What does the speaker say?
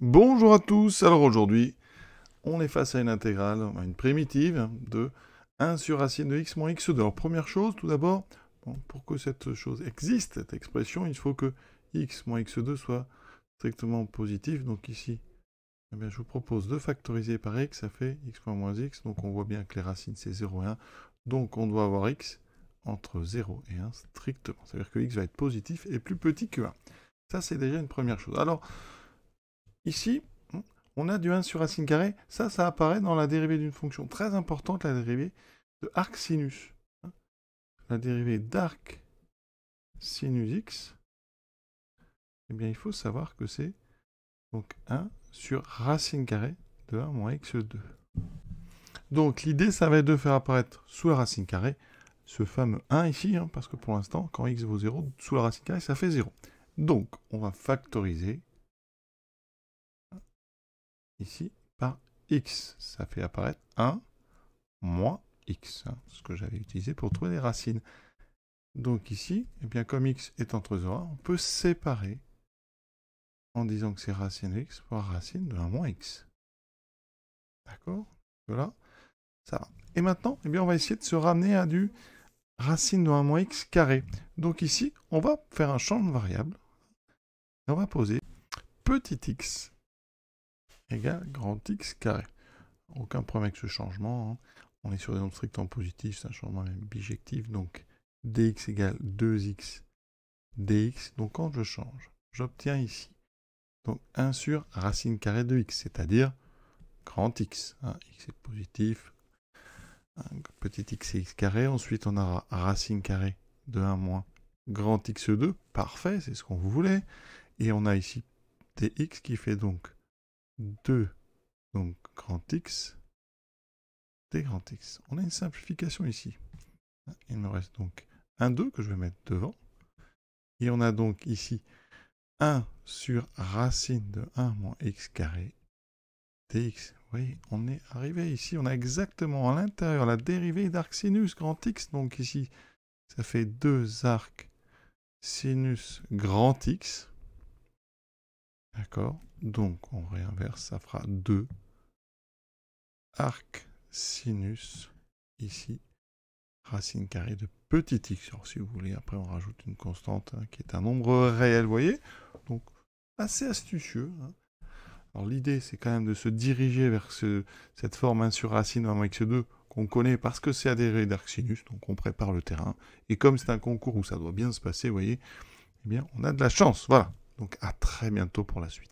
Bonjour à tous, alors aujourd'hui, on est face à une intégrale, à une primitive de 1 sur racine de x moins x2. Alors première chose, tout d'abord, pour que cette chose existe, cette expression, il faut que x moins x2 soit strictement positif. Donc ici, eh bien, je vous propose de factoriser par x, ça fait x moins x, donc on voit bien que les racines c'est 0 et 1, donc on doit avoir x entre 0 et 1 strictement. C'est-à-dire que x va être positif et plus petit que 1. Ça c'est déjà une première chose. Alors, ici, on a du 1 sur racine carrée. Ça apparaît dans la dérivée d'une fonction très importante, la dérivée de arc sinus. La dérivée d'arc sinus x, eh bien, il faut savoir que c'est donc 1 sur racine carrée de 1 moins x2. Donc l'idée, ça va être de faire apparaître sous la racine carrée ce fameux 1 ici, parce que pour l'instant, quand x vaut 0, sous la racine carrée, ça fait 0. Donc, on va factoriser ici par x. Ça fait apparaître 1 moins x, ce que j'avais utilisé pour trouver les racines. Donc ici, eh bien, comme x est entre 0 et 1, on peut séparer en disant que c'est racine de x par racine de 1 moins x. D'accord? Voilà, ça va. Et maintenant, eh bien, on va essayer de se ramener à du racine de 1 moins x carré. Donc ici, on va faire un champ de variable. Et on va poser petit x égale grand x carré. Aucun problème avec ce changement. On est sur des nombres strictement positifs, c'est un changement même bijectif. Donc dx égale 2x dx. Donc quand je change, j'obtiens ici donc 1 sur racine carrée de x, c'est-à-dire grand x. X est positif, petit x c'est x carré. Ensuite, on aura racine carrée de 1 moins grand x2. Parfait, c'est ce qu'on voulait. Et on a ici dx qui fait donc 2 donc grand x d grand x. On a une simplification ici. Il me reste donc un 2 que je vais mettre devant. Et on a donc ici 1 sur racine de 1 moins x carré dx. Oui, on est arrivé ici, on a exactement à l'intérieur la dérivée d'arc sinus grand x. Donc ici, ça fait 2 arc sinus grand x. D'accord? Donc on réinverse, ça fera 2 arc sinus ici, racine carrée de petit x. Alors si vous voulez, après on rajoute une constante qui est un nombre réel, vous voyez? Donc assez astucieux. Alors l'idée, c'est quand même de se diriger vers cette forme 1 sur racine 1 moins x2 qu'on connaît parce que c'est adhéré d'arc sinus, donc on prépare le terrain. Et comme c'est un concours où ça doit bien se passer, vous voyez, eh bien, on a de la chance. Voilà. Donc à très bientôt pour la suite.